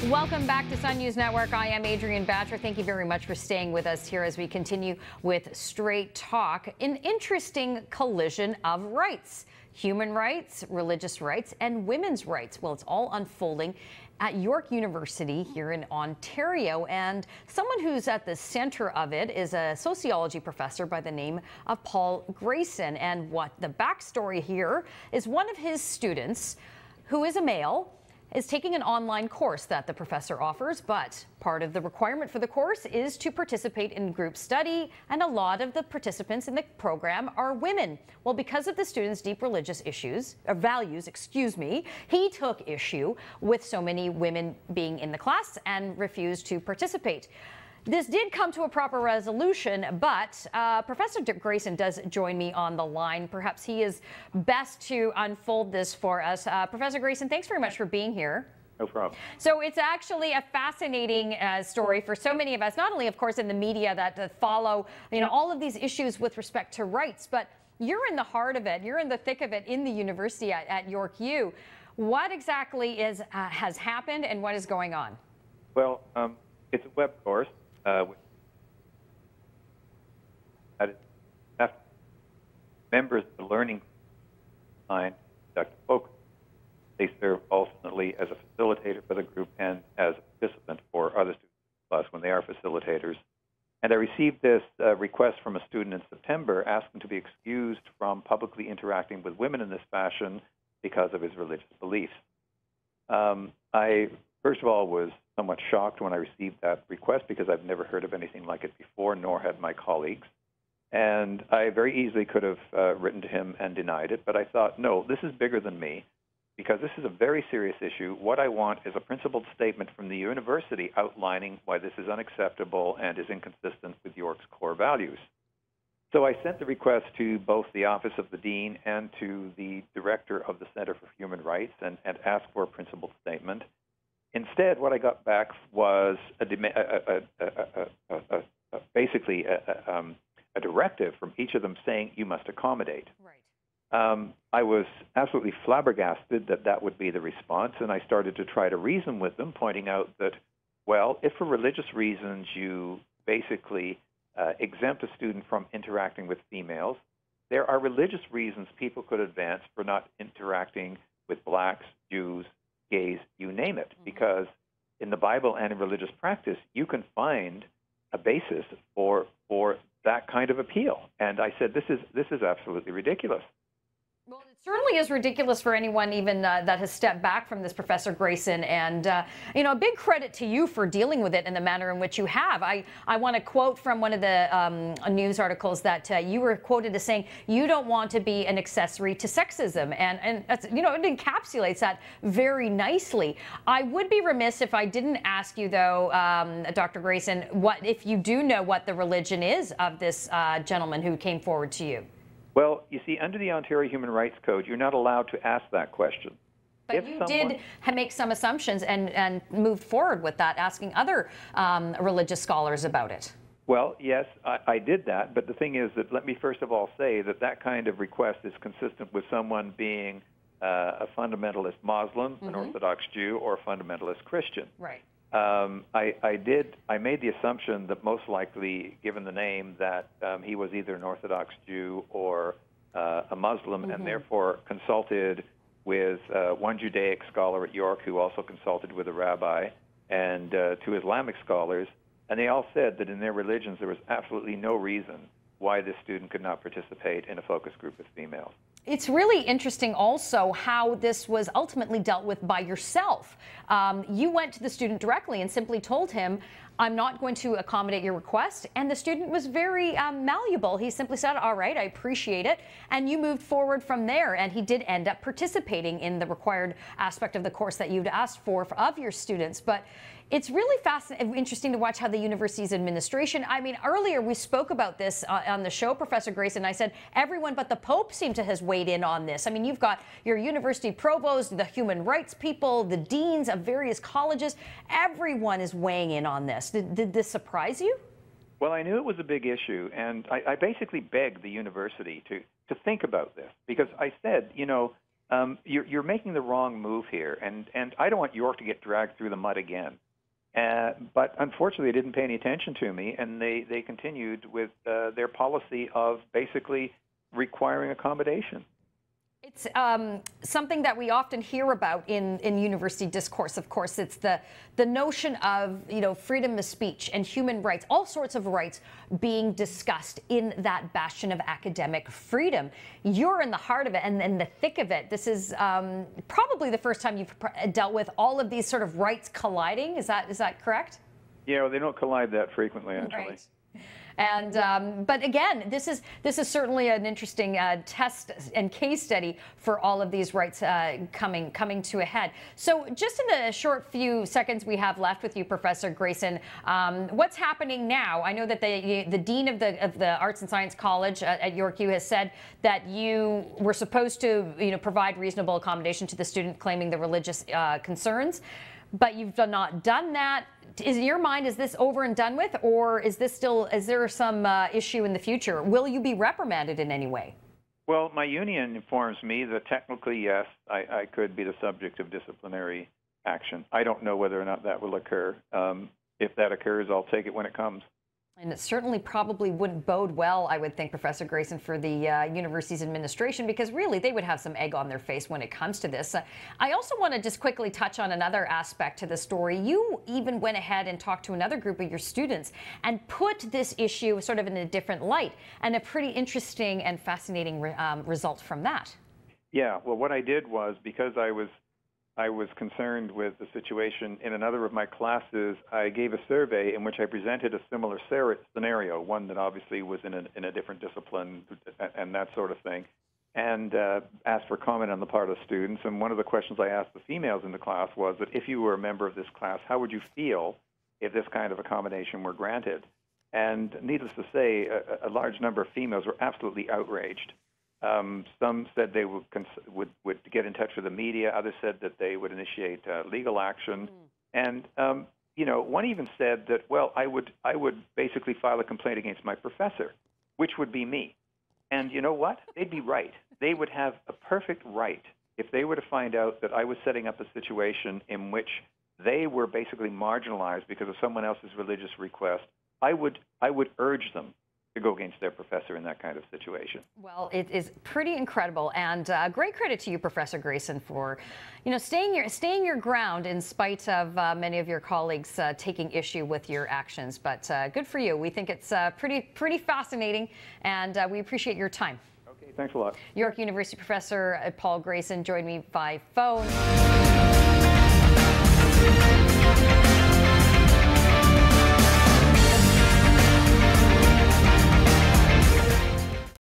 Welcome back to Sun News Network. I am Adrienne Batcher. Thank you very much for staying with us here as we continue with Straight Talk, an interesting collision of rights. Human rights, religious rights, and women's rights. Well, it's all unfolding at York University here in Ontario, and someone who's at the center of it is a sociology professor by the name of Paul Grayson. And what the backstory here is, one of his students, who is a male, is taking an online course that the professor offers, but part of the requirement for the course is to participate in group study, and a lot of the participants in the program are women. Well, because of the student's deep religious values, he took issue with so many women being in the class and refused to participate. This did come to a proper resolution, but Professor Grayson does join me on the line. Perhaps he is best to unfold this for us. Professor Grayson, thanks very much for being here. No problem. So it's actually a fascinating story for so many of us, not only, of course, in the media that follow, all of these issues with respect to rights, but you're in the heart of it. You're in the thick of it in the university at York U. What exactly has happened, and what is going on? Well, it's a web course. Members of the learning line conduct a focus. They serve ultimately as a facilitator for the group and as a participant for other students in class when they are facilitators. And I received this request from a student in September asking to be excused from publicly interacting with women in this fashion because of his religious beliefs. I, first of all, was somewhat shocked when I received that request because I've never heard of anything like it before, nor had my colleagues. And I very easily could have written to him and denied it, but I thought, no, this is bigger than me because this is a very serious issue. What I want is a principled statement from the university outlining why this is unacceptable and is inconsistent with York's core values. So I sent the request to both the Office of the Dean and to the Director of the Center for Human Rights and asked for a principled statement. Instead, what I got back was basically a directive from each of them saying you must accommodate. Right. I was absolutely flabbergasted that that would be the response, and I started to try to reason with them, pointing out that, well, if for religious reasons you basically exempt a student from interacting with females, there are religious reasons people could advance for not interacting with blacks, Jews, gays, you name it, because in the Bible and in religious practice, you can find a basis for that kind of appeal. And I said, this is absolutely ridiculous. Well, it certainly is ridiculous for anyone even that has stepped back from this, Professor Grayson. And, a big credit to you for dealing with it in the manner in which you have. I want to quote from one of the news articles that you were quoted as saying, you don't want to be an accessory to sexism. And that's, it encapsulates that very nicely. I would be remiss if I didn't ask you, though, Dr. Grayson, what if you do know what the religion is of this gentleman who came forward to you? Well, you see, under the Ontario Human Rights Code, you're not allowed to ask that question. But you did make some assumptions and moved forward with that, asking other religious scholars about it. Well, yes, I did that. But the thing is that let me first of all say that that kind of request is consistent with someone being a fundamentalist Muslim, an Orthodox Jew, or a fundamentalist Christian. Right. I made the assumption that most likely, given the name, that he was either an Orthodox Jew or a Muslim, and therefore consulted with one Judaic scholar at York who also consulted with a rabbi and two Islamic scholars, and they all said that in their religions there was absolutely no reason why this student could not participate in a focus group with females. It's really interesting also how this was ultimately dealt with by yourself. You went to the student directly and simply told him, I'm not going to accommodate your request. And the student was very malleable. He simply said, all right, I appreciate it. And you moved forward from there. And he did end up participating in the required aspect of the course that you'd asked for of your students. But it's really fascinating, interesting to watch how the university's administration, I mean, earlier we spoke about this on the show, Professor Grayson. I said everyone but the Pope seemed to have weighed in on this. I mean, you've got your university provost, the human rights people, the deans of various colleges. Everyone is weighing in on this. Did this surprise you? Well, I knew it was a big issue, and I basically begged the university to think about this, because I said, you're making the wrong move here, and I don't want York to get dragged through the mud again. But unfortunately, they didn't pay any attention to me, and they continued with their policy of basically requiring accommodation. It's something that we often hear about in university discourse. Of course, it's the notion of, freedom of speech and human rights, all sorts of rights being discussed in that bastion of academic freedom. You're in the heart of it and in the thick of it. This is probably the first time you've dealt with all of these sort of rights colliding. Is that correct? Yeah, well, they don't collide that frequently, actually. Right. And but again, this is certainly an interesting test and case study for all of these rights coming to a head. So, just in the short few seconds we have left with you, Professor Grayson, what's happening now? I know that the dean of the Arts and Science College at York U has said that you were supposed to provide reasonable accommodation to the student claiming the religious concerns, but you've not done that. In your mind, is this over and done with, or is there some issue in the future? Will you be reprimanded in any way? Well, my union informs me that technically, yes, I could be the subject of disciplinary action. I don't know whether or not that will occur. If that occurs, I'll take it when it comes. And it certainly probably wouldn't bode well, I would think, Professor Grayson, for the university's administration, because really they would have some egg on their face when it comes to this. I also want to just quickly touch on another aspect to the story. You even went ahead and talked to another group of your students and put this issue sort of in a different light, and a pretty interesting and fascinating result from that. Yeah, well, what I did was, because I was concerned with the situation in another of my classes, I gave a survey in which I presented a similar scenario, one that obviously was in a different discipline and that sort of thing, and asked for comment on the part of students. And one of the questions I asked the females in the class was that if you were a member of this class, how would you feel if this kind of accommodation were granted? And needless to say, a large number of females were absolutely outraged. Some said they would get in touch with the media. Others said that they would initiate legal action. And, one even said that, well, I would basically file a complaint against my professor, which would be me. And you know what? They'd be right. They would have a perfect right if they were to find out that I was setting up a situation in which they were basically marginalized because of someone else's religious request. I would urge them to go against their professor in that kind of situation. Well, it is pretty incredible, and great credit to you, Professor Grayson, for staying your ground in spite of many of your colleagues taking issue with your actions. But good for you. We think it's pretty fascinating, and we appreciate your time. Okay, thanks a lot. York University professor Paul Grayson joined me by phone.